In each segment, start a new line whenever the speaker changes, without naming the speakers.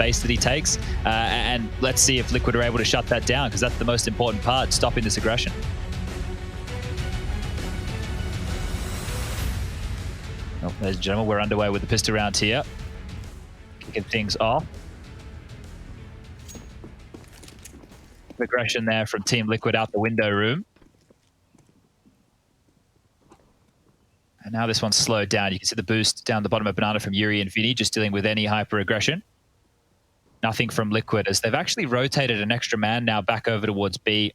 space that he takes. And let's see if Liquid are able to shut that down, because that's the most important part, stopping this aggression. Well, ladies and gentlemen, we're underway with the pistol round here. Kicking things off. Aggression there from Team Liquid out the window room. And now this one's slowed down. You can see the boost down the bottom of Banana from Yuri and Vinny, just dealing with any hyper aggression. Nothing from Liquid, as they've actually rotated an extra man now back over towards B.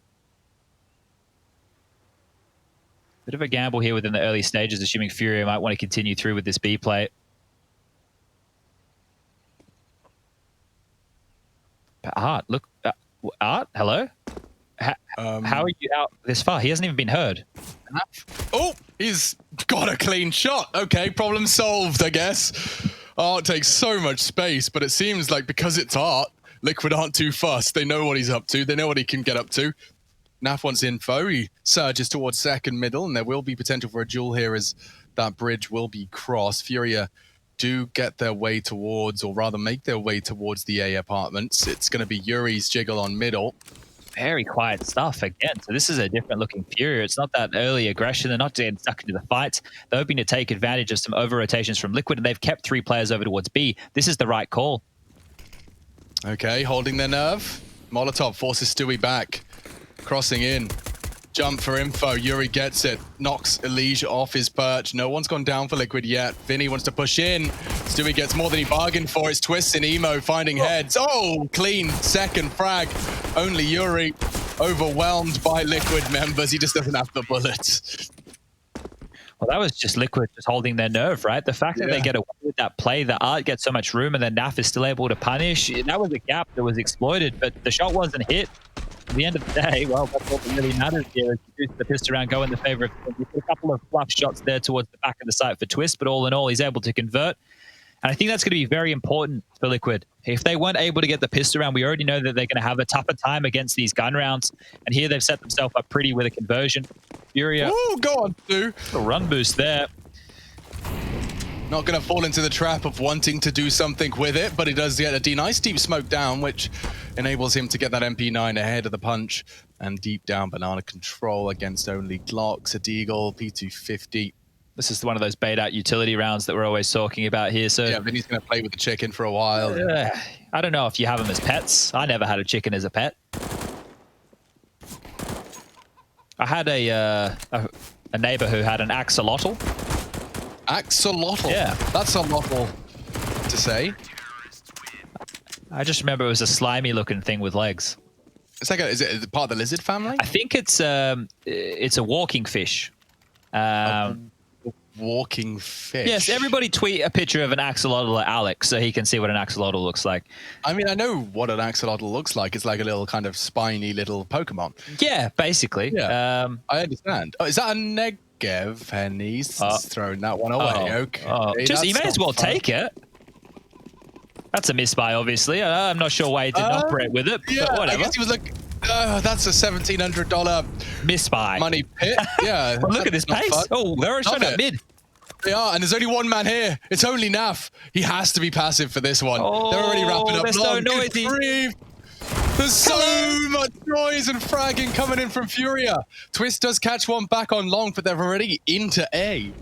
Bit of a gamble here within the early stages, assuming FURIA might want to continue through with this B play. But Art, look. Art, hello? How are you out this far? He hasn't even been heard.
Oh, he's got a clean shot. Okay, problem solved, I guess. Art takes so much space, but it seems like because it's Art, Liquid aren't too fussed. They know what he's up to. They know what he can get up to. Naf wants info. He surges towards second middle, and there will be potential for a duel here as that bridge will be crossed. FURIA do get their way towards, or rather make their way towards the A apartments. It's going to be Yuri's jiggle on middle.
Very quiet stuff again. So this is a different looking FURIA. It's not that early aggression. They're not getting stuck into the fights. They're hoping to take advantage of some over rotations from Liquid, and they've kept 3 players over towards B. This is the right call.
Okay, holding their nerve. Molotov forces Stewie back. Crossing in. Jump for info. Yuri gets it. Knocks Elijah off his perch. No one's gone down for Liquid yet. Vinny wants to push in. Stewie gets more than he bargained for. It's Twist and Emo finding heads. Oh, clean second frag. Only Yuri overwhelmed by Liquid members. He just doesn't have the bullets.
Well, that was just Liquid just holding their nerve, right? The fact that they get away with that play, the Art gets so much room, and then Naf is still able to punish. That was a gap that was exploited, but the shot wasn't hit. At the end of the day, well, that's all that really matters here. Is the pistol round go in the favor of a couple of fluff shots there towards the back of the site for Twist, but all in all, he's able to convert. And I think that's going to be very important for Liquid. If they weren't able to get the pistol round, we already know that they're going to have a tougher time against these gun rounds. And here they've set themselves up pretty with a conversion. FURIA.
Oh, go on, Stu.
A run boost there.
Not going to fall into the trap of wanting to do something with it, but he does get a nice deep smoke down, which enables him to get that MP9 ahead of the punch. And deep down, Banana control against only Glocks, a Deagle, P250.
This is one of those bait-out utility rounds that we're always talking about here. So
yeah, Vinny's going to play with the chicken for a while.
I don't know if you have them as pets. I never had a chicken as a pet. I had a neighbor who had an axolotl.
Axolotl?
Yeah.
That's a lotl to say.
I just remember it was a slimy-looking thing with legs.
It's like is it part of the lizard family?
I think it's a walking fish.
Walking fish.
Yes, everybody tweet a picture of an axolotl at Alex so he can see what an axolotl looks like.
I mean, I know what an axolotl looks like. It's like a little kind of spiny little Pokemon.
Yeah, basically.
Yeah, I understand. Oh, is that a Negev? And he's thrown that one away. Okay.
Just, you may as well take it. That's a misbuy, obviously. I'm not sure why he didn't operate with it, but whatever.
I guess he was like, that's a $1,700
misbuy
money pit. Yeah.
Well, look at this pace.
Fun.
Oh, they're showing up mid.
They are, and there's only one man here. It's only Naf. He has to be passive for this one.
Oh,
they're already wrapping up.
They're so noisy.
There's so much noise and fragging coming in from FURIA. Twist does catch one back on long, but they're already into A.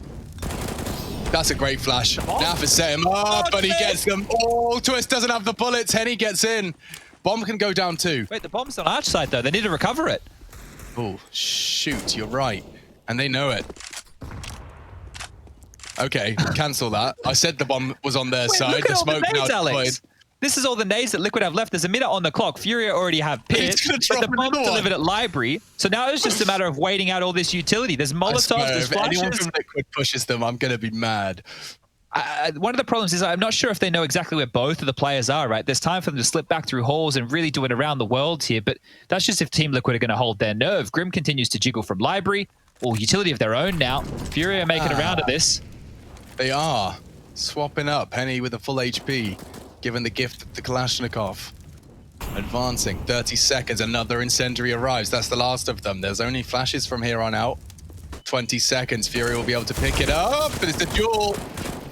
That's a great flash. Naf has set him up, but he gets them. Oh, Twist doesn't have the bullets. Henny gets in. Bomb can go down too.
Wait, the bomb's on arch side though. They need to recover it.
Oh, shoot. You're right. And they know it. Okay, cancel that. I said the bomb was on their side.
Look at
the smoke
all the nades,
now
Alex. This is all the nades that Liquid have left. There's a minute on the clock. FURIA already have pit, but the bomb's delivered at library. So now it's just a matter of waiting out all this utility. There's Molotovs, there's flashes.
If anyone from Liquid pushes them, I'm going to be mad.
One of the problems is I'm not sure if they know exactly where both of the players are, right? There's time for them to slip back through halls and really do it around the world here, but that's just if Team Liquid are going to hold their nerve. Grim continues to jiggle from library, or utility of their own now. FURIA making around at this.
They are swapping up. Penny with a full HP, given the gift of the Kalashnikov. Advancing, 30 seconds, another incendiary arrives. That's the last of them. There's only flashes from here on out. 20 seconds, FURIA will be able to pick it up, but it's the duel.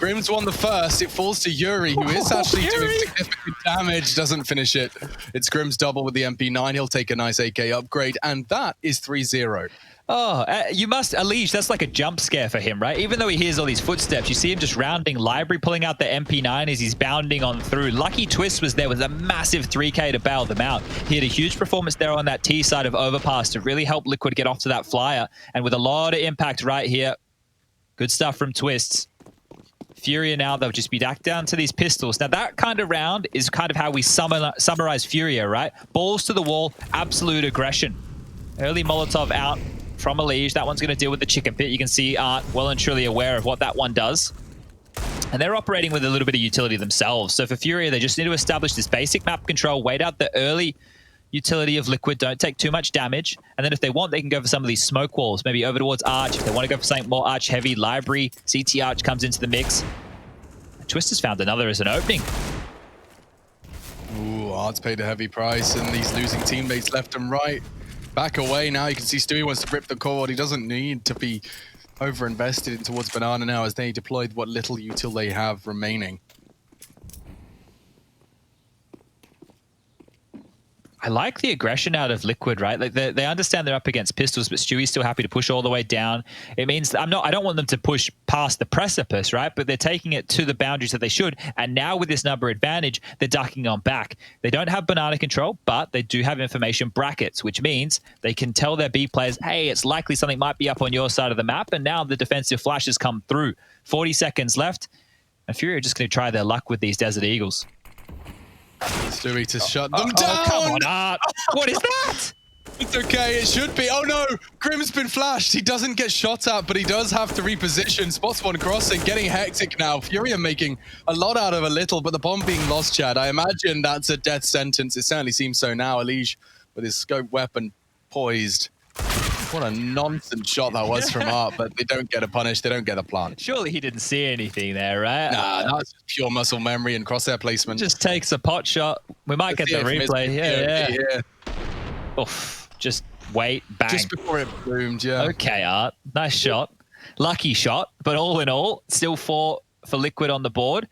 Grimm's won the first. It falls to Yuri, who is actually doing significant damage. Doesn't finish it. It's Grimm's double with the MP9. He'll take a nice AK upgrade, and that is 3-0.
Oh, you must, Alish, that's like a jump scare for him, right? Even though he hears all these footsteps, you see him just rounding library, pulling out the MP9 as he's bounding on through. Lucky Twist was there with a massive 3K to bail them out. He had a huge performance there on that T side of Overpass to really help Liquid get off to that flyer. And with a lot of impact right here, good stuff from Twists. Furia now, they'll just be back down to these pistols. Now, that kind of round is kind of how we summarize Furia, right? Balls to the wall, absolute aggression. Early Molotov out from Alish. That one's going to deal with the chicken pit. You can see Art well and truly aware of what that one does. And they're operating with a little bit of utility themselves. So for Furia, they just need to establish this basic map control, wait out the early utility of Liquid, don't take too much damage. And then if they want, they can go for some of these smoke walls, maybe over towards Arch. If they want to go for something more Arch heavy, library, CT Arch comes into the mix. Twist has found another as an opening.
Ooh, Art's paid a heavy price, and these losing teammates left and right. Back away now. You can see Stewie wants to rip the cord. He doesn't need to be over-invested in towards Banana now as they deployed what little util they have remaining.
I like the aggression out of Liquid, right? Like they understand they're up against pistols, but Stewie's still happy to push all the way down. It means I don't want them to push past the precipice, right? But they're taking it to the boundaries that they should. And now with this number advantage, they're ducking on back. They don't have banana control, but they do have information brackets, which means they can tell their B players, hey, it's likely something might be up on your side of the map. And now the defensive flashes come through. 40 seconds left. And Fury are just going to try their luck with these Desert Eagles.
Stewie to shut them down.
Oh, come on, Art. What is that?
It's okay, it should be. Oh no, Grimm's been flashed. He doesn't get shot at, but he does have to reposition. Spot spawn crossing, getting hectic now. Furia making a lot out of a little, but the bomb being lost, Chad. I imagine that's a death sentence. It certainly seems so now. Alish with his scope weapon poised. What a nonsense shot that was from Art, but they don't get a punish. They don't get a plant.
Surely he didn't see anything there, right?
Nah, that's pure muscle memory and crosshair placement.
Just takes a pot shot. We might get the replay. Yeah. Oof. Just wait, bang.
Just before it bloomed, yeah.
Okay, Art. Nice shot. Lucky shot, but all in all, still 4 for Liquid on the board.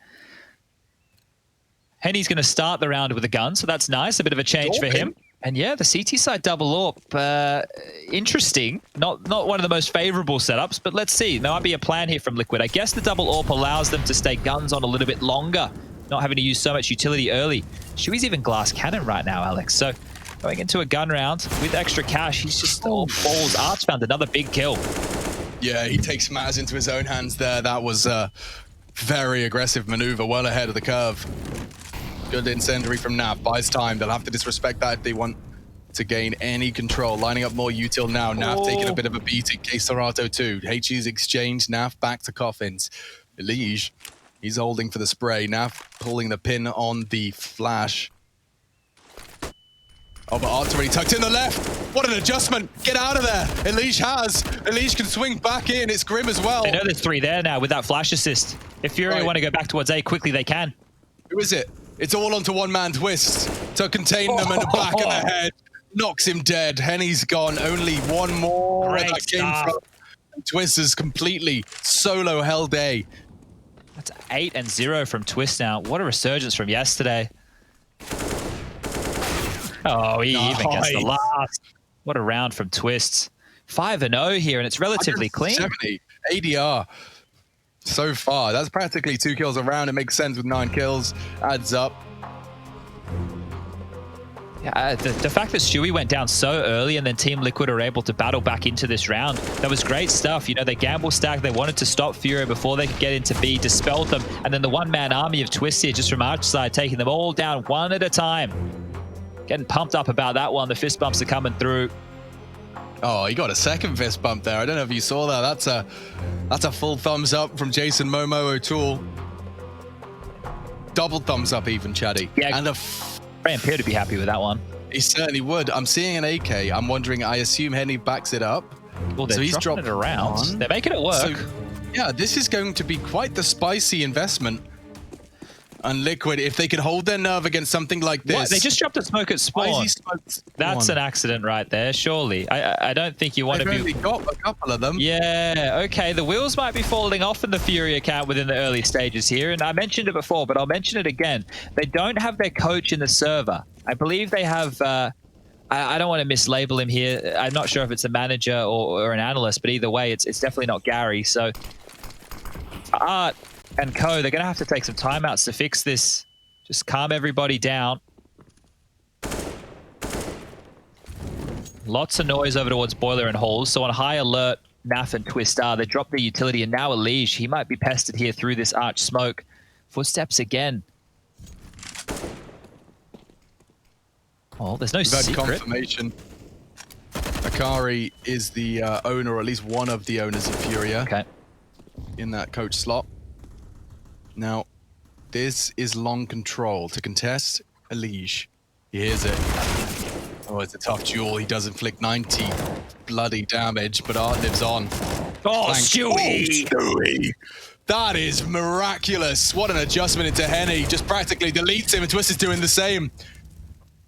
Henny's going to start the round with a gun, so that's nice. A bit of a change for him. And yeah, the CT side double AWP, interesting. Not one of the most favorable setups, but let's see. There might be a plan here from Liquid. I guess the double AWP allows them to stay guns on a little bit longer, not having to use so much utility early. Shui's even glass cannon right now, Alex. So going into a gun round with extra cash, he's just all balls. Arch found another big kill.
Yeah, he takes matters into his own hands there. That was a very aggressive maneuver, well ahead of the curve. Good incendiary from Nav. Buys time. They'll have to disrespect that if they want to gain any control. Lining up more util now. Nav taking a bit of a beating. Case Serato too. HE's exchange. Nav back to coffins. Elige, he's holding for the spray. Nav pulling the pin on the flash. Oh, but Art's already tucked in the left. What an adjustment. Get out of there. Elige can swing back in. It's Grimm as well.
They know there's 3 there now with that flash assist. If Fury want to go back towards A quickly, they can.
Who is it? It's all onto one-man Twist to contain them in the back of the head. Knocks him dead. Henny's gone. Only one more.
Great
that came from Twist is completely solo held A.
That's 8-0 from Twist now. What a resurgence from yesterday. Oh, he even gets the last. What a round from Twists. 5-0 here, and it's relatively clean.
70 ADR. So far, that's practically 2 kills a round. It makes sense with 9 kills. Adds up.
Yeah, the fact that Stewie went down so early and then Team Liquid are able to battle back into this round, that was great stuff. You know, they gamble stack. They wanted to stop Furia before they could get into B, dispelled them. And then the one-man army of Twist here just from Arch side, taking them all down one at a time. Getting pumped up about that one. The fist bumps are coming through.
Oh, he got a second fist bump there. I don't know if you saw that. That's a full thumbs up from Jason Momo O'Toole. Double thumbs up even, Chaddy.
Yeah,
and
Ray appeared to be happy with that one.
He certainly would. I'm seeing an AK. I'm wondering, I assume Henny backs it up.
Well, they're so dropping it around.
One.
They're making it work.
So, yeah, this is going to be quite the spicy investment. And Liquid, if they could hold their nerve against something like this...
What? They just dropped a smoke at spawn. That's an accident right there, surely. I don't think you want to be...
They've only got a couple of them.
Yeah, okay. The wheels might be falling off in the FURIA account within the early stages here. And I mentioned it before, but I'll mention it again. They don't have their coach in the server. I believe they have... I don't want to mislabel him here. I'm not sure if it's a manager or an analyst, but either way, it's definitely not Gary. So Art and Co, they're going to have to take some timeouts to fix this. Just calm everybody down. Lots of noise over towards Boiler and Halls. So on high alert, Naf and Twist are. They dropped their utility, and now Elige. He might be pested here through this arch smoke. Footsteps again. Oh, there's no secret.
Confirmation. Akari is the owner, or at least one of the owners of FURIA.
Okay.
In that coach slot. Now, this is long control to contest Elige. He hears it. Oh, it's a tough duel. He does inflict 90 bloody damage, but Art lives on.
Oh, Stewie!
Oh, Stewie! That is miraculous. What an adjustment into Henny. Just practically deletes him, and Twist is doing the same.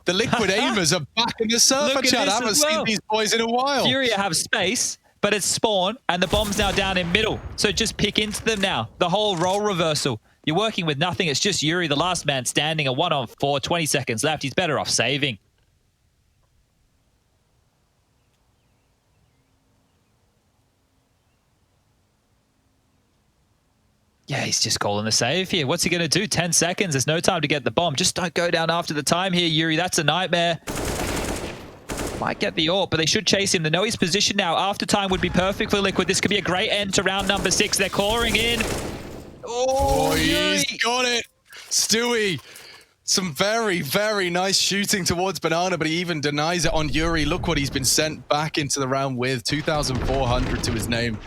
The Liquid aimers are back in the server chat. I haven't seen these boys in a while.
FURIA have space, but it's spawn, and the bomb's now down in middle. So just pick into them now. The whole role reversal. You're working with nothing. It's just Yuri, the last man standing, a 1-on-4, 20 seconds left. He's better off saving. Yeah, he's just calling the save here. What's he going to do? 10 seconds. There's no time to get the bomb. Just don't go down after the time here, Yuri. That's a nightmare. Might get the AWP, but they should chase him. They know his position now. After time would be perfect for Liquid. This could be a great end to round number 6. They're clawing in.
Oh, he's got it. Stewie. Some very, very nice shooting towards Banana, but he even denies it on Yuri. Look what he's been sent back into the round with. 2,400 to his name.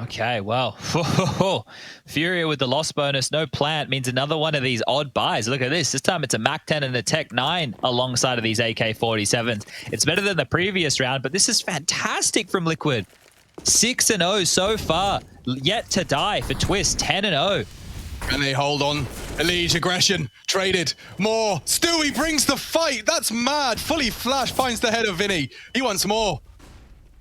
Okay, well, FURIA with the loss bonus, no plant, means another one of these odd buys. Look at this. This time it's a MAC-10 and a Tech-9 alongside of these AK-47s. It's better than the previous round, but this is fantastic from Liquid. 6-0 so far. Yet to die for Twist, 10-0.
And they hold on. Elige aggression, traded, more. Stewie brings the fight. That's mad. Fully flash, finds the head of Vinny. He wants more.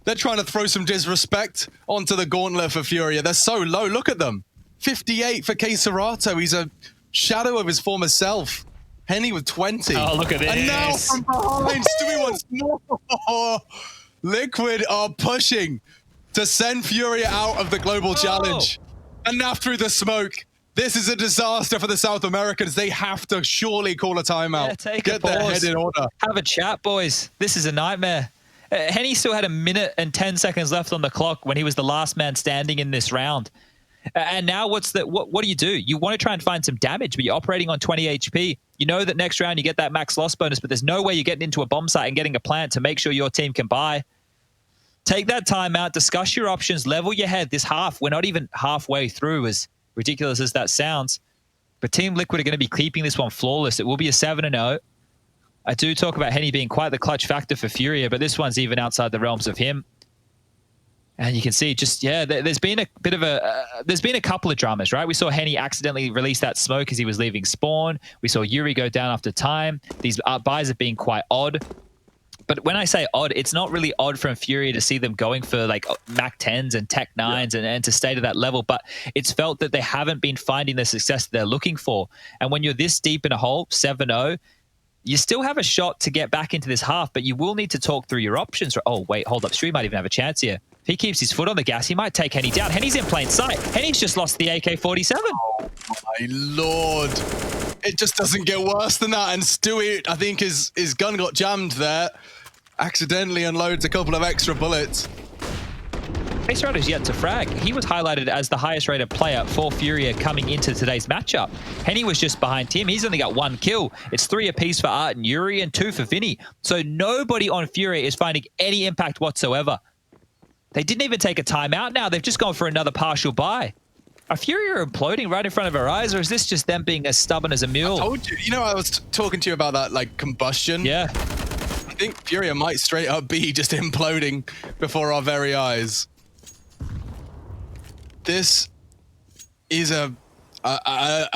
They're trying to throw some disrespect onto the gauntlet for FURIA. They're so low. Look at them. 58 for K Serato. He's a shadow of his former self. Henny with 20.
Oh, look at this.
And now from behind, Stewie wants more. Liquid are pushing to send FURIA out of the global challenge. And now through the smoke. This is a disaster for the South Americans. They have to surely call a timeout.
Yeah, take
Get
a pause.
their head in order.
Have a chat, boys. This is a nightmare. Henny still had 1 minute and 10 seconds left on the clock when he was the last man standing in this round. And now what do? You want to try and find some damage, but you're operating on 20 HP. You know that next round you get that max loss bonus, but there's no way you're getting into a bomb site and getting a plant to make sure your team can buy. Take that time out, discuss your options, level your head. This half, we're not even halfway through, as ridiculous as that sounds. But Team Liquid are going to be keeping this one flawless. It will be a 7-0. I do talk about Henny being quite the clutch factor for FURIA, but this one's even outside the realms of him. And you can see just, yeah, there's been a bit of there's been a couple of dramas, right? We saw Henny accidentally release that smoke as he was leaving spawn. We saw Yuri go down after time. These buys have been quite odd. But when I say odd, it's not really odd from FURIA to see them going for like MAC-10s and Tech-9s and to stay to that level. But it's felt that they haven't been finding the success they're looking for. And when you're this deep in a hole, 7-0, you still have a shot to get back into this half, but you will need to talk through your options. Oh, wait, hold up. Stewie might even have a chance here. If he keeps his foot on the gas, he might take Henny down. Henny's in plain sight. Henny's just lost the AK-47.
Oh, my Lord. It just doesn't get worse than that. And Stewie, I think his gun got jammed there. Accidentally unloads a couple of extra bullets.
Ace Rider's yet to frag. He was highlighted as the highest rated player for FURIA coming into today's matchup. Henny was just behind him. He's only got 1 kill. It's 3 apiece for Art and Yuri and 2 for Vinny. So nobody on FURIA is finding any impact whatsoever. They didn't even take a timeout now. They've just gone for another partial buy. Are FURIA imploding right in front of our eyes, or is this just them being as stubborn as a mule?
I told you. You know, I was talking to you about that, like, combustion.
Yeah.
I think FURIA might straight up be just imploding before our very eyes. This is an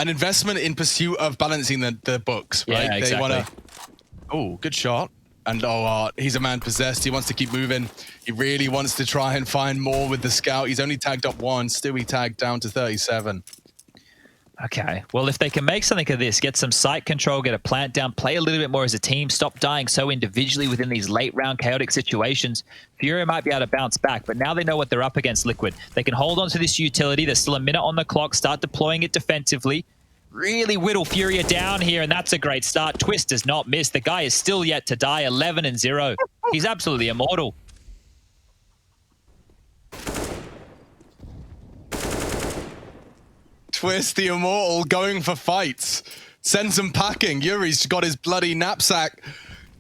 investment in pursuit of balancing the books, right?
Yeah, exactly.
They want to. Oh, good shot. And he's a man possessed. He wants to keep moving. He really wants to try and find more with the scout. He's only tagged up one. Stewie tagged down to 37.
Okay, well, if they can make something of this, get some site control, get a plant down, play a little bit more as a team, stop dying so individually within these late-round chaotic situations, FURIA might be able to bounce back, but now they know what they're up against, Liquid. They can hold on to this utility. There's still a minute on the clock. Start deploying it defensively. Really whittle FURIA down here, and that's a great start. Twist does not miss. The guy is still yet to die, 11-0. He's absolutely immortal.
Twist the Immortal going for fights. Sends him packing. Yuri's got his bloody knapsack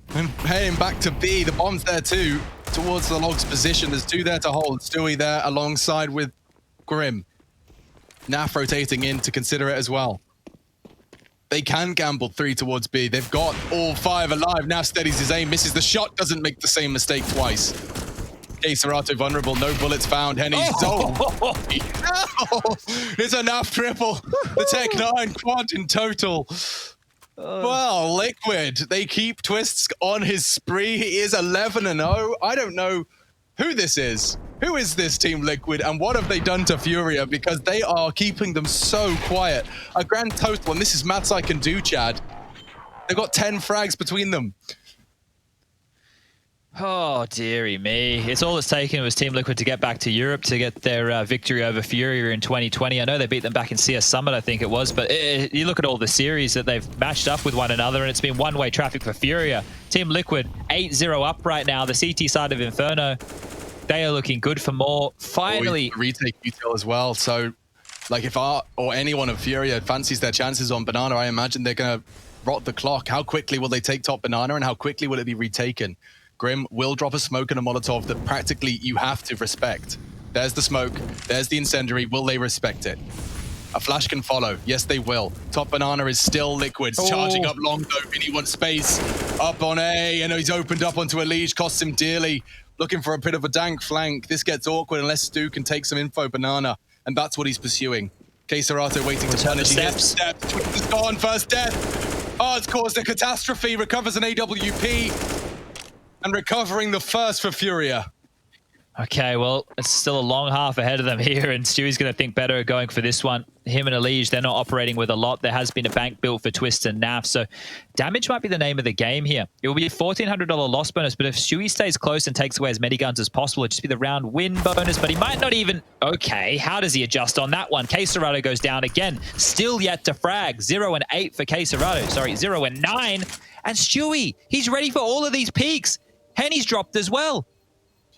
and heading back to B. The bomb's there too, towards the Log's position. There's two there to hold. Stewie there alongside with Grim. Naf rotating in to consider it as well. They can gamble 3 towards B. They've got all 5 alive. Naf steadies his aim, misses the shot, doesn't make the same mistake twice. Serato vulnerable, no bullets found. Henny's it's a Naf triple. The Tech 9 quad in total. Well, Liquid, they keep Twists on his spree. He is 11-0. I don't know who this is. Who is this Team Liquid, and what have they done to FURIA? Because they are keeping them so quiet. A grand total, and this is maths I can do, Chad. They've got 10 frags between them.
Oh, dearie me. It's all it's taken was Team Liquid to get back to Europe to get their victory over FURIA in 2020. I know they beat them back in CS Summit, I think it was, but you look at all the series that they've matched up with one another, and it's been one-way traffic for FURIA. Team Liquid, 8-0 up right now. The CT side of Inferno, they are looking good for more. Finally.
Retake util as well, so like if Art or anyone of FURIA fancies their chances on Banana, I imagine they're going to rot the clock. How quickly will they take top Banana, and how quickly will it be retaken? Grim will drop a smoke and a Molotov that practically you have to respect. There's the smoke, there's the incendiary. Will they respect it? A flash can follow. Yes, they will. Top Banana is still Liquid. Charging up long though, and he wants space. Up on A, and he's opened up onto a leash, costs him dearly. Looking for a bit of a dank flank. This gets awkward unless Stu can take some info Banana, and that's what he's pursuing. Serato waiting to punish.
Steps.
Twist is gone, first death. Oh, it's caused a catastrophe. Recovers an AWP. And recovering the first for FURIA.
Okay, well, it's still a long half ahead of them here, and Stewie's going to think better of going for this one. Him and Elige, they're not operating with a lot. There has been a bank built for Twist and Naf, so damage might be the name of the game here. It will be a $1,400 loss bonus, but if Stewie stays close and takes away as many guns as possible, it'll just be the round win bonus, but he might not even... Okay, how does he adjust on that one? Serato goes down again. Still yet to frag. 0 and 8 for Serato. Sorry, 0 and 9. And Stewie, he's ready for all of these peaks. Henny's dropped as well.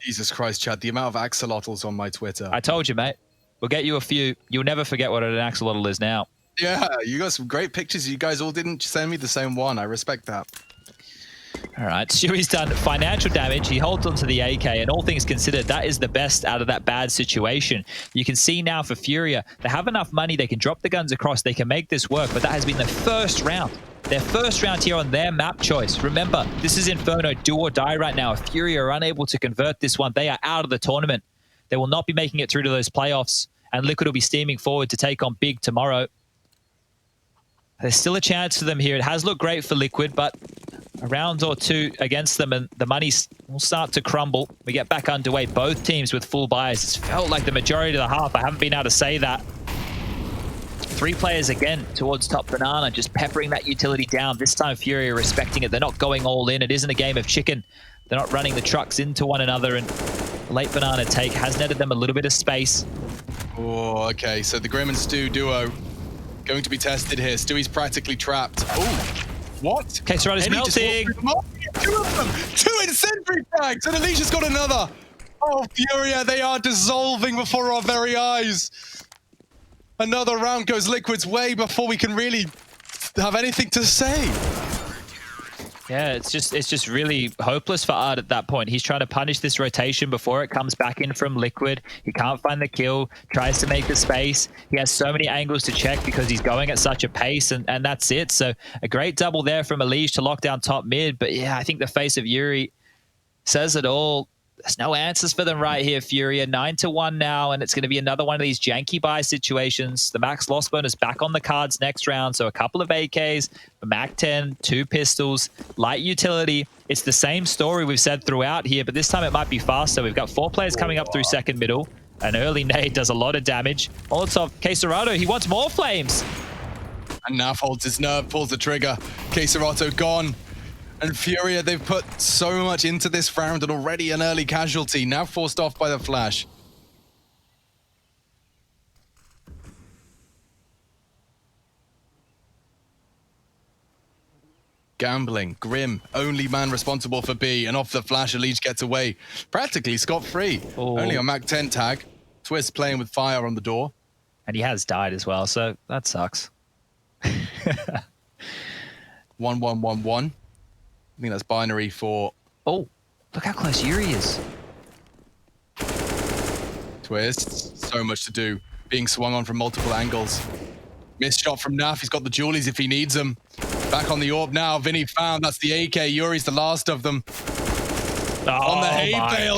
Jesus Christ, Chad, the amount of axolotls on my Twitter.
I told you, mate. We'll get you a few. You'll never forget what an axolotl is now.
Yeah, you got some great pictures. You guys all didn't send me the same one. I respect that.
All right, Stewie's done financial damage. He holds onto the AK, and all things considered, that is the best out of that bad situation. You can see now for FURIA, they have enough money. They can drop the guns across. They can make this work, but that has been the first round. Their first round here on their map choice. Remember, this is Inferno, do or die right now. If FURIA are unable to convert this one, they are out of the tournament. They will not be making it through to those playoffs, and Liquid will be steaming forward to take on Big tomorrow. There's still a chance for them here. It has looked great for Liquid, but a round or two against them, and the money will start to crumble. We get back underway, both teams with full buys. It's felt like the majority of the half. I haven't been able to say that. 3 players again towards top Banana, just peppering that utility down. This time FURIA respecting it. They're not going all in. It isn't a game of chicken. They're not running the trucks into one another, and late Banana take has netted them a little bit of space.
Oh, okay. So the Grim and Stu duo going to be tested here. Stewie's practically trapped. Oh, what?
Serato's melting.
2 of them. 2 incendiary frags, and Alicia's got another. Oh, FURIA, they are dissolving before our very eyes. Another round goes Liquid's way before we can really have anything to say.
Yeah, it's just really hopeless for Art at that point. He's trying to punish this rotation before it comes back in from Liquid. He can't find the kill, tries to make the space. He has so many angles to check because he's going at such a pace, and that's it. So a great double there from Elige to lock down top mid. But yeah, I think the face of Yuri says it all. There's no answers for them right here, FURIA. 9-1 now, and it's going to be another one of these janky buy situations. The max loss bonus back on the cards next round, so a couple of AKs, a MAC-10, 2 pistols, light utility. It's the same story we've said throughout here, but this time it might be faster. We've got 4 players coming up through second middle. An early nade does a lot of damage. Molotov, Queserato, he wants more flames.
And Naf holds his nerve, pulls the trigger. Queserato gone. And FURIA, they've put so much into this round and already an early casualty, now forced off by the flash. Gambling, Grim, only man responsible for B, and off the flash, Elige gets away. Practically scot-free. Only a MAC-10 tag. Twist playing with fire on the door.
And he has died as well, so that sucks.
1-1-1-1. I think that's binary for...
Oh, look how close Yuri is.
Twist, so much to do. Being swung on from multiple angles. Missed shot from Naf, he's got the Julies if he needs them. Back on the orb now, Vinny found, that's the AK, Yuri's the last of them. On the hay bale.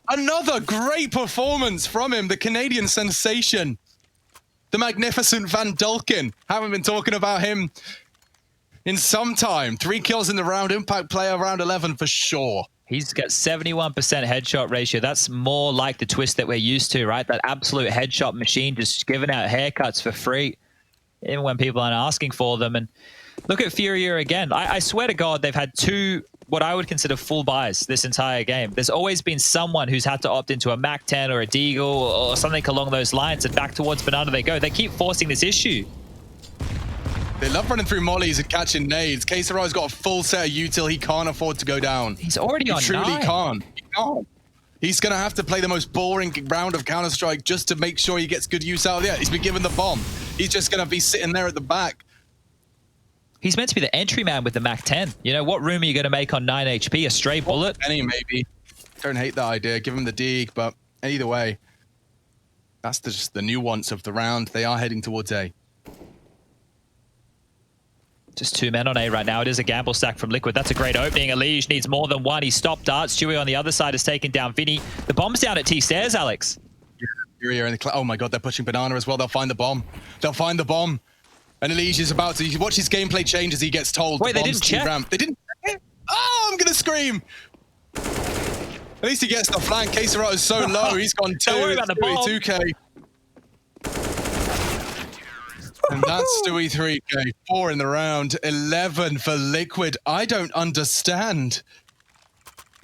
Another great performance from him, the Canadian sensation. The magnificent Van Dulken. Haven't been talking about him in some time. 3 kills in the round, impact player round 11 for sure.
He's got 71% headshot ratio. That's more like the Twist that we're used to, right? That absolute headshot machine just giving out haircuts for free, even when people aren't asking for them. And look at FURIA again. I swear to God, they've had 2 what I would consider full buys this entire game. There's always been someone who's had to opt into a MAC-10 or a Deagle or something along those lines, and back towards Banana they go. They keep forcing this issue.
They love running through mollies and catching nades. Quesera's got a full set of util. He can't afford to go down.
He's already on 9.
He truly can't. He can't. He's going to have to play the most boring round of Counter-Strike just to make sure he gets good use out of it. He's been given the bomb. He's just going to be sitting there at the back.
He's meant to be the entry man with the MAC-10. You know, what room are you going to make on 9 HP? A stray bullet?
Any maybe. Don't hate that idea. Give him the dig, but either way, that's just the nuance of the round. They are heading towards A.
Just 2 men on A right now. It is a gamble stack from Liquid. That's a great opening. Elige needs more than one. He stopped Dart. Stewie on the other side has taken down Vinny. The bomb's down at T-Stairs, Alex.
Yeah, in the oh my God, they're pushing Banana as well. They'll find the bomb. They'll find the bomb. And Elige is about to watch his gameplay change as he gets told.
Wait, they didn't check.
They didn't check. Oh, I'm going to scream. At least he gets the flank. Queserato is so low. He's gone 2.
Don't worry about the bomb.
2K. And that's Stewie 3K, 4 in the round, 11 for Liquid. I don't understand.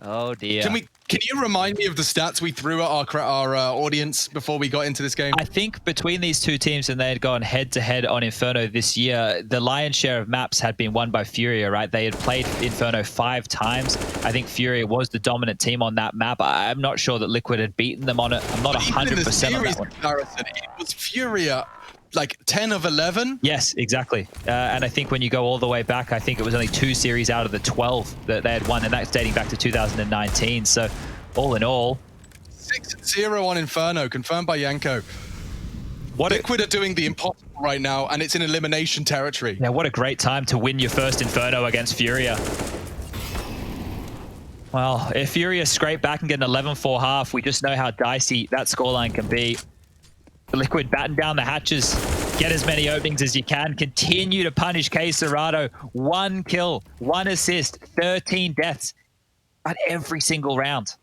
Oh dear.
Can you remind me of the stats we threw at our audience before we got into this game?
I think between these 2 teams, and they had gone head-to-head on Inferno this year, the lion's share of maps had been won by FURIA, right? They had played Inferno 5 times. I think FURIA was the dominant team on that map. I'm not sure that Liquid had beaten them on it. I'm not 100% on that one.
Comparison, it was FURIA like 10 of 11?
Yes, exactly. And I think when you go all the way back, I think it was only 2 series out of the 12 that they had won, and that's dating back to 2019. So all in all,
6-0 on Inferno, confirmed by Yanko. Liquid are doing the impossible right now, and it's in elimination territory.
Yeah, what a great time to win your first Inferno against FURIA. Well, if FURIA scrape back and get an 11-4 half, we just know how dicey that scoreline can be. Liquid batten down the hatches, get as many openings as you can, continue to punish Queserato. 1 kill, 1 assist, 13 deaths at every single round.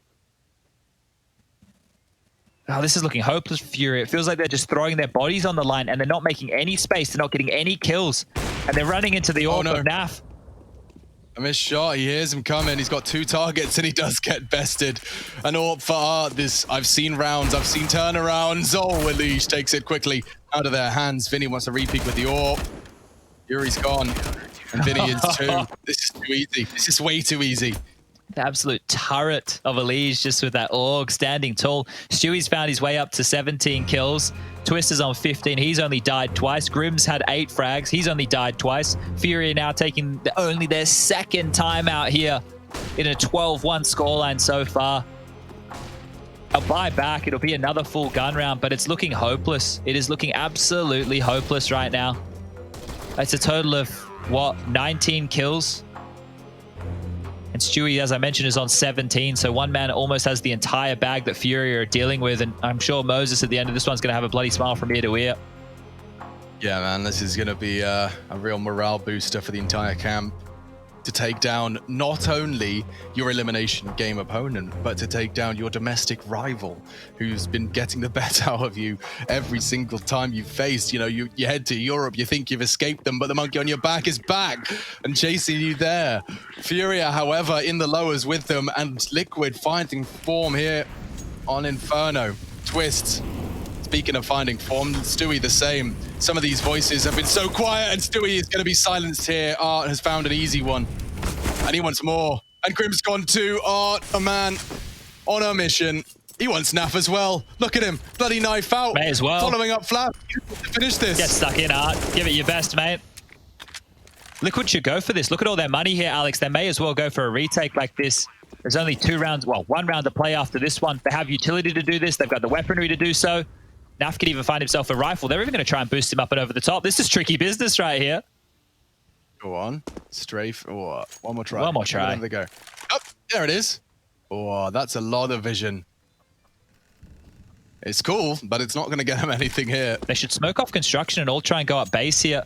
Oh, this is looking hopeless for FURIA. It feels like they're just throwing their bodies on the line and they're not making any space. They're not getting any kills. And they're running into the orb of Naf.
A missed shot. He hears him coming. He's got 2 targets and he does get bested. An AWP for Art. I've seen rounds. I've seen turnarounds. Oh, Elige takes it quickly out of their hands. Vinny wants to repeat with the AWP. Yuri's gone. And Vinny is 2. This is too easy. This is way too easy.
The absolute turret of Elige just with that AUG standing tall. Stewie's found his way up to 17 kills. Twist is on 15. He's only died twice. Grim's had 8 frags. He's only died twice. FURIA now taking only their 2nd time out here in a 12-1 scoreline so far. A buy back. It'll be another full gun round, but it's looking hopeless. It is looking absolutely hopeless right now. It's a total of, what, 19 kills? And Stewie, as I mentioned, is on 17. So one man almost has the entire bag that FURIA are dealing with. And I'm sure Moses at the end of this one's going to have a bloody smile from ear to ear.
Yeah, man, this is going to be a real morale booster for the entire camp. To take down not only your elimination game opponent, but to take down your domestic rival who's been getting the best out of you every single time you've faced. You know, you head to Europe, you think you've escaped them, but the monkey on your back is back and chasing you there. FURIA, however, in the lowers with them, and Liquid finding form here on Inferno. Twist. Speaking of finding form, Stewie the same. Some of these voices have been so quiet, and Stewie is going to be silenced here. Art has found an easy one, and he wants more. And Grim's gone too. Art, a man on a mission. He wants Naf as well. Look at him, bloody knife out.
May as well.
Following up Flap to finish this.
Get stuck in, Art. Give it your best, mate. Liquid should go for this. Look at all their money here, Alex. They may as well go for a retake like this. There's only 2 rounds, well, 1 round to play after this one. They have utility to do this. They've got the weaponry to do so. Naf could even find himself a rifle. They're even going to try and boost him up and over the top. This is tricky business right here.
Go on. Strafe. Oh, one more try.
One more try.
There they go. Oh, there it is. Oh, that's a lot of vision. It's cool, but it's not going to get him anything here.
They should smoke off construction and all try and go up base here.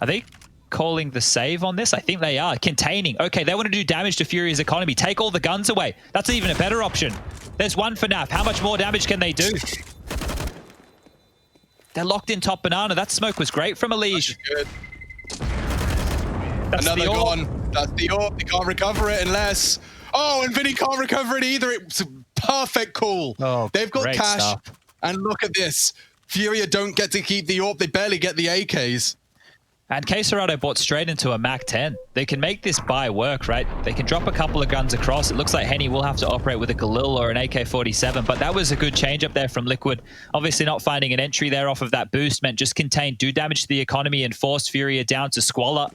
Are they calling the save on this? I think they are. Containing. Okay, they want to do damage to FURIA's economy. Take all the guns away. That's even a better option. There's one for Naf. How much more damage can they do? They're locked in top banana. That smoke was great from Elige.
That's another gone. That's the orb. They can't recover it unless... Oh, and Vinny can't recover it either. It's a perfect call.
Oh,
they've got cash.
Stuff.
And look at this. FURIA don't get to keep the orb. They barely get the AKs.
And Queserado bought straight into a MAC-10. They can make this buy work, right? They can drop a couple of guns across. It looks like Henny will have to operate with a Galil or an AK-47, but that was a good change up there from Liquid. Obviously not finding an entry there off of that boost meant just contain, do damage to the economy and force FURIA down to squalor.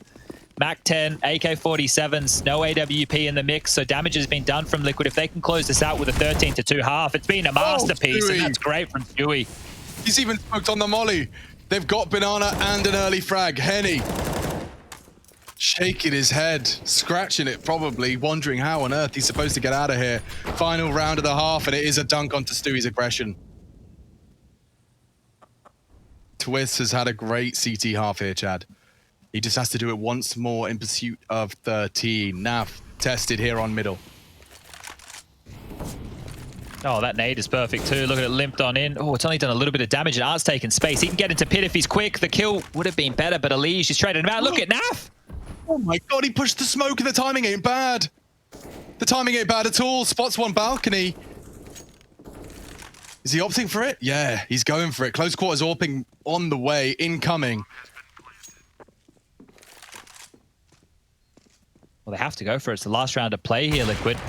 MAC-10, AK-47s, no AWP in the mix, so damage has been done from Liquid. If they can close this out with a 13-2 half, it's been a masterpiece, and that's great from Stewie.
He's even smoked on the molly. They've got banana and an early frag. Henny shaking his head, scratching it probably, wondering how on earth he's supposed to get out of here. Final round of the half, and it is a dunk onto Stewie's aggression. Twist has had a great CT half here, Chad. He just has to do it once more in pursuit of 13. Naf tested here on middle.
Oh, that nade is perfect too. Look at it limped on in. Oh, it's only done a little bit of damage and Art's taken space. He can get into pit if he's quick. The kill would have been better, but Elige is traded him out. Look at Naf.
Oh my God, he pushed the smoke and the timing ain't bad. The timing ain't bad at all. Spots one balcony. Is he opting for it? Yeah, he's going for it. Close quarters AWPing on the way, incoming.
Well, they have to go for it. It's the last round of play here, Liquid.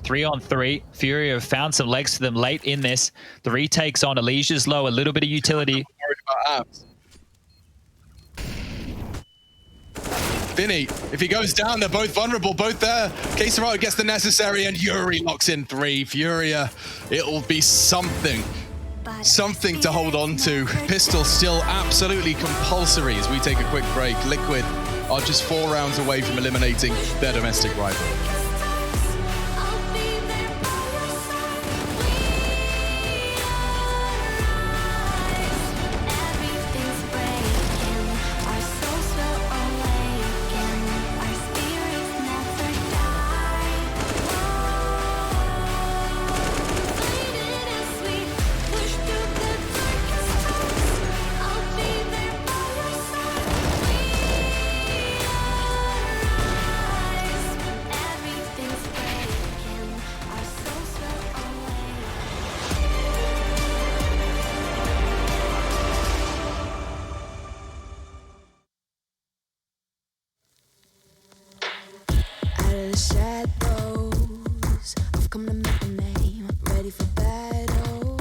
3-on-3. FURIA have found some legs to them late in this. The retake's on. Elige's low. A little bit of utility.
Vinny, if he goes down, they're both vulnerable, both there. Queserado gets the necessary, and Yuri locks in 3. FURIA, it'll be something to hold on to. Pistol still absolutely compulsory as we take a quick break. Liquid are just 4 rounds away from eliminating their domestic rival.
Shadows, I've come to make a name. Ready for battle,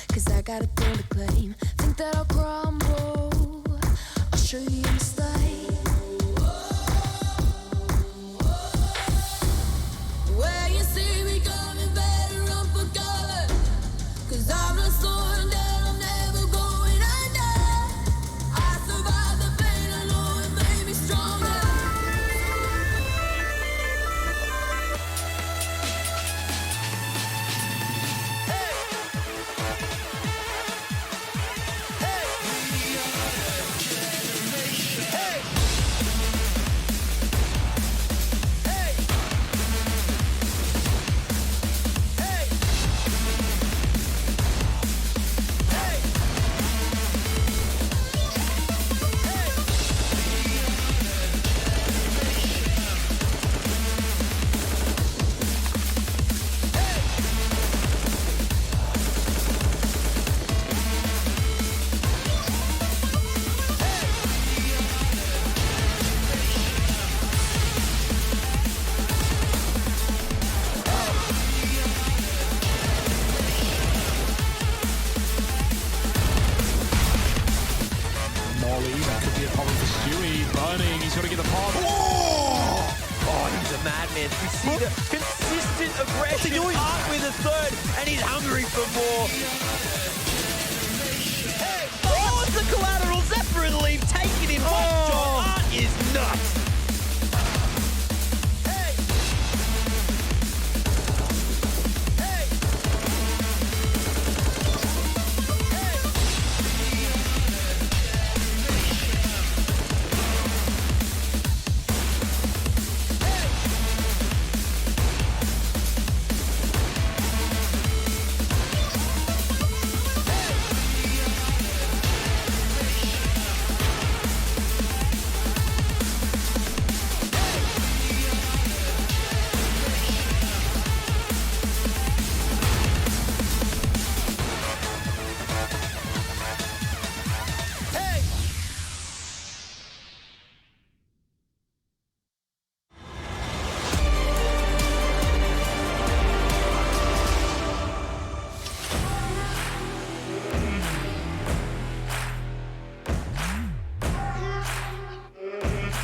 'cause I got a thing to claim. Think that I'll crumble, I'll show you your mistake. Where you see me coming, better run for cover, 'cause I'm not slowing down, I'm never going under. I survived the pain, I know it made me stronger.
burning. He's got to get the pop.
Oh, he's a madman. You see the consistent aggression. Art with a third, and he's hungry for more. Hey, oh, it's the collateral Zephyr lead taking in one shot. Art is nuts.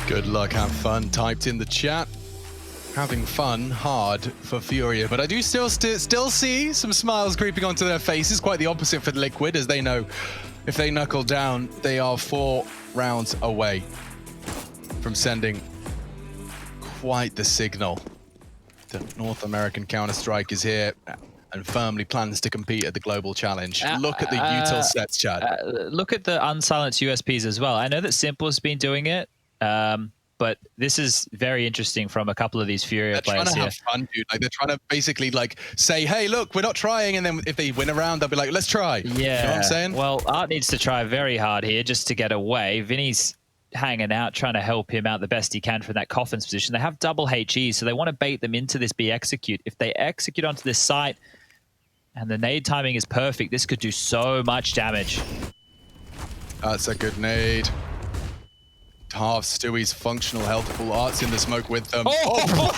Good luck, have fun, typed in the chat. Having fun, hard for Furia, but I do still see some smiles creeping onto their faces. Quite the opposite for Liquid, as they know if they knuckle down, they are 4 rounds away from sending quite the signal. The North American Counter-Strike is here and firmly plans to compete at the Global Challenge. Look at the util sets, Chad.
Look at the unsilenced USPs as well. I know that Simple's been doing it, but this is very interesting from a couple of these Furia players
trying to
here.
have fun, dude. Like, they're trying to basically like say, hey, look, we're not trying, and then if they win a round, they'll be like, let's try.
Yeah.
You know what I'm saying?
Well, Art needs to try very hard here just to get away. Vinny's hanging out, trying to help him out the best he can from that coffin's position. They have double HE, so they want to bait them into this B execute. If they execute onto this site and the nade timing is perfect, this could do so much damage.
That's a good nade. Half Stewie's functional health full. Art's in the smoke with them. Oh,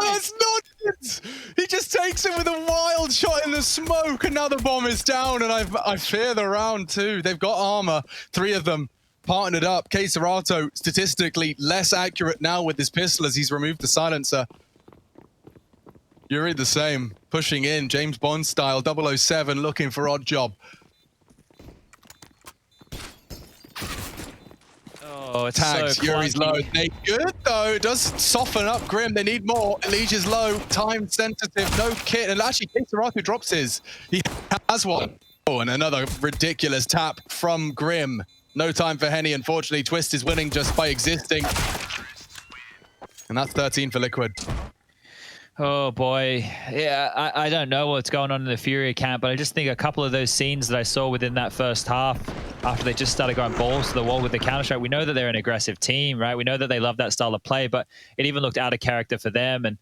that's nonsense! He just takes it with a wild shot in the smoke, and now the bomb is down, and I fear the round too. They've got armor, 3 of them partnered up. Serato statistically less accurate now with his pistol as he's removed the silencer. Yuri the same, pushing in, James Bond style, 007 looking for odd job.
Oh, it's
Tags,
so
Yuri's low.
clunky.
They good though. It does soften up Grim. They need more. Elige's low. Time sensitive. No kit. And actually, Serato drops his. He has one. Oh, and another ridiculous tap from Grim. No time for Henny. Unfortunately, Twist is winning just by existing. And that's 13 for Liquid.
Oh boy, yeah, I don't know what's going on in the Furia camp, but I just think a couple of those scenes that I saw within that first half, after they just started going balls to the wall with the Counter-Strike, we know that they're an aggressive team, right? We know that they love that style of play, but it even looked out of character for them, and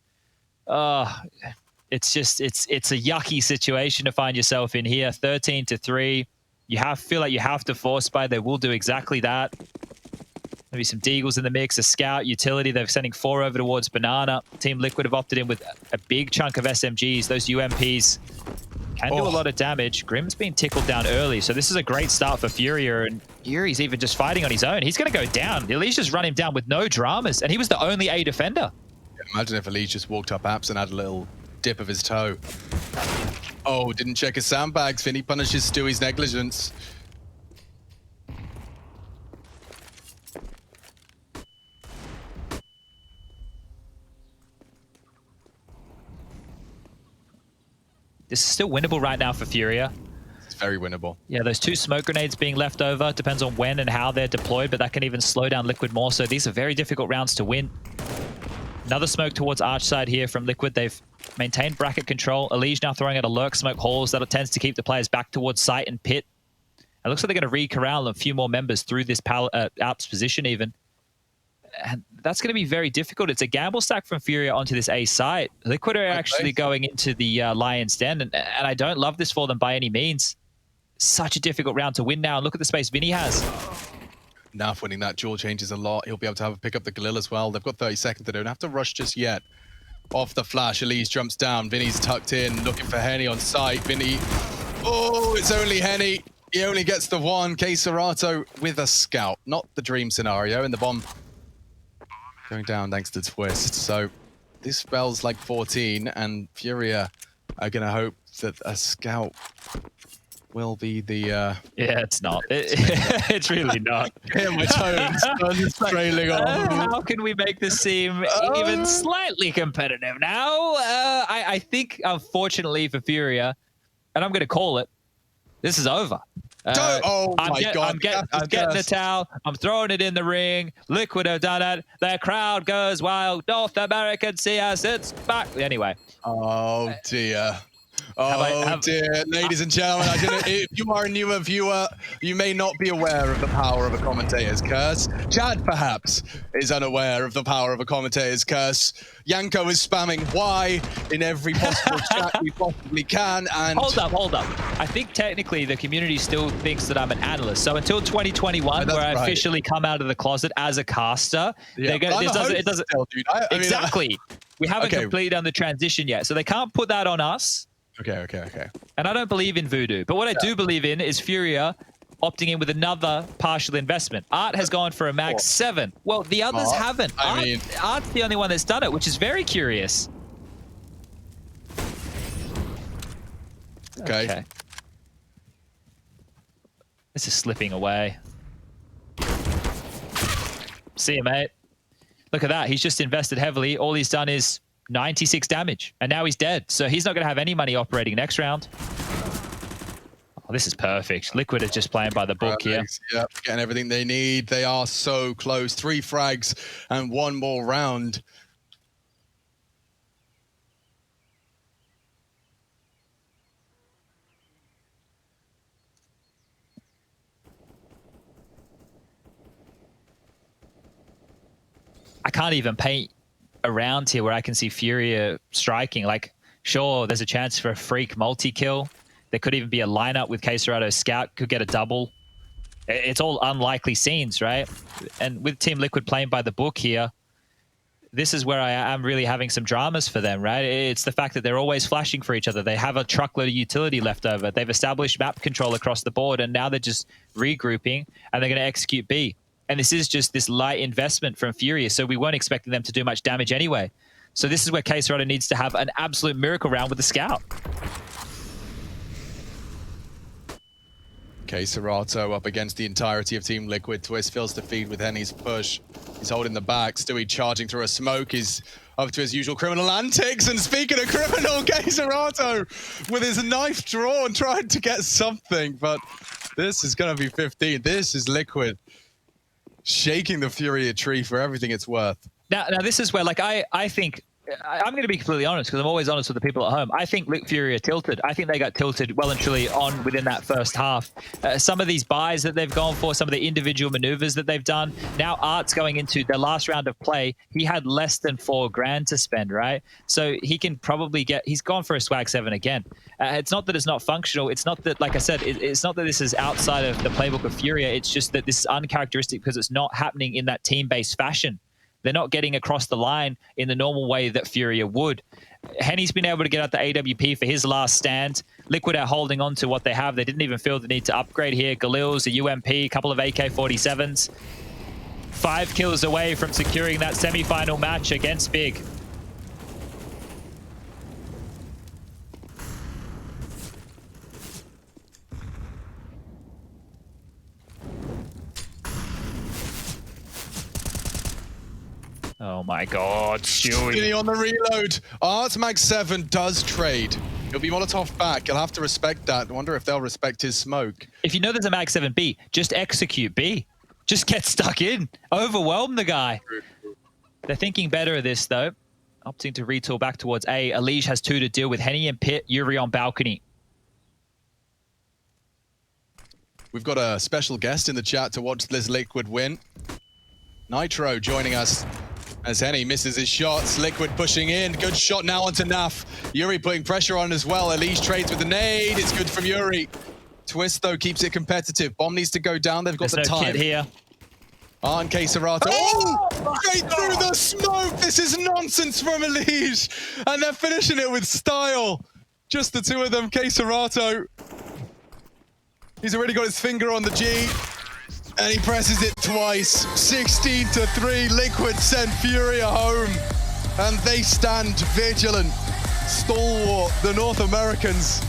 it's just it's a yucky situation to find yourself in here. 13-3, feel like you have to force buy. They will do exactly that. Maybe some Deagles in the mix, a scout, utility. They're sending 4 over towards Banana. Team Liquid have opted in with a big chunk of SMGs. Those UMPs can do a lot of damage. Grim's been tickled down early, so this is a great start for Furia, and Yuri's even just fighting on his own. He's going to go down. Elige just run him down with no dramas, and he was the only A defender.
Imagine if Elige just walked up apps and had a little dip of his toe. Oh, didn't check his sandbags. Finny punishes Stewie's negligence.
This is still winnable right now for Furia.
It's very winnable.
Yeah, those 2 smoke grenades being left over. Depends on when and how they're deployed, but that can even slow down Liquid more. So these are very difficult rounds to win. Another smoke towards Arch side here from Liquid. They've maintained bracket control. Elige now throwing out a lurk smoke halls. That tends to keep the players back towards site and pit. It looks like they're going to re-corral a few more members through this Alps position even. And that's going to be very difficult. It's a gamble stack from Furia onto this A site. Liquid are actually going into the Lion's Den, and I don't love this for them by any means. Such a difficult round to win now. And look at the space Vinny has.
Naf winning that duel changes a lot. He'll be able to pick up the Galil as well. They've got 30 seconds. They don't have to rush just yet. Off the flash, Elise jumps down. Vinny's tucked in, looking for Henny on site. Vinny, oh, it's only Henny. He only gets the one. Serato with a scout, not the dream scenario, and the bomb going down thanks to Twist. So this spells like 14, and FURIA are going to hope that a scout will be the...
Yeah, it's not. It's really not.
Hear my tones trailing off.
How can we make this seem even slightly competitive now? I think, unfortunately for FURIA, and I'm going to call it, this is over.
Oh my God.
I'm getting the towel. I'm throwing it in the ring. Liquid have done it. The crowd goes wild. North American see us. It's back. Anyway.
Oh dear. Oh dear, ladies and gentlemen, if you are a newer viewer, you may not be aware of the power of a commentator's curse. Chad, perhaps, is unaware of the power of a commentator's curse. Yanko is spamming Y in every possible chat we possibly can, and...
Hold up. I think technically the community still thinks that I'm an analyst. So until 2021, where I officially come out of the closet as a caster, it doesn't... Exactly. We haven't completely done the transition yet, so they can't put that on us.
Okay.
And I don't believe in voodoo. But what I do believe in is FURIA opting in with another partial investment. Art has gone for a max 7. Well, the others haven't. Art's the only one that's done it, which is very curious.
Okay.
This is slipping away. See you, mate. Look at that. He's just invested heavily. All he's done is 96 damage, and now he's dead. So he's not going to have any money operating next round. Oh, this is perfect. Liquid is just playing by the book here.
Yep, getting everything they need. They are so close. 3 frags and 1 more round.
I can't even paint around here where I can see FURIA striking. Like, sure, there's a chance for a freak multi-kill. There could even be a lineup with Serato's scout, could get a double. It's all unlikely scenes, right? And with Team Liquid playing by the book here, this is where I am really having some dramas for them, right? It's the fact that they're always flashing for each other. They have a truckload of utility left over. They've established map control across the board, and now they're just regrouping, and they're going to execute B. And this is just this light investment from FURIA, so we weren't expecting them to do much damage anyway. So this is where Serato needs to have an absolute miracle round with the scout.
Serato up against the entirety of Team Liquid. Twist feels the feed with Henny's push. He's holding the back. Stewie charging through a smoke. He's up to his usual criminal antics. And speaking of criminal, Serato with his knife drawn, trying to get something. But this is going to be 15. This is Liquid shaking the FURIA tree for everything it's worth.
Now this is where, like, I think, I'm going to be completely honest, because I'm always honest with the people at home. I think FURIA tilted. I think they got tilted well and truly on within that first half. Some of these buys that they've gone for, some of the individual maneuvers that they've done. Now Art's going into their last round of play. He had less than $4,000 to spend, right? So he can probably he's gone for a swag 7 again. It's not that it's not functional. It's not that, like I said, it's not that this is outside of the playbook of FURIA. It's just that this is uncharacteristic because it's not happening in that team-based fashion. They're not getting across the line in the normal way that FURIA would. Henny's been able to get out the AWP for his last stand. Liquid are holding on to what they have. They didn't even feel the need to upgrade here. Galil's, a UMP, a couple of AK-47s. 5 kills away from securing that semi-final match against Big. Oh my God, Stewie.
On the reload. Art Mag 7 does trade. He'll be Molotov back. He'll have to respect that. I wonder if they'll respect his smoke.
If you know there's a Mag 7B, just execute B. Just get stuck in. Overwhelm the guy. They're thinking better of this, though. Opting to retool back towards A. Elige has 2 to deal with Henny and Pit. Yuri on balcony.
We've got a special guest in the chat to watch this Liquid win. Nitro joining us as Henny misses his shots. Liquid pushing in. Good shot now onto Naf. Yuri putting pressure on as well. Elise trades with the nade. It's good from Yuri. Twist, though, keeps it competitive. Bomb needs to go down. They've got the time.
Kid here.
And Serato. Oh! Straight through the smoke! This is nonsense from Elise. And they're finishing it with style. Just the 2 of them. Serato. He's already got his finger on the G. And he presses it twice. 16-3, Liquid send FURIA home. And they stand vigilant, stalwart, the North Americans.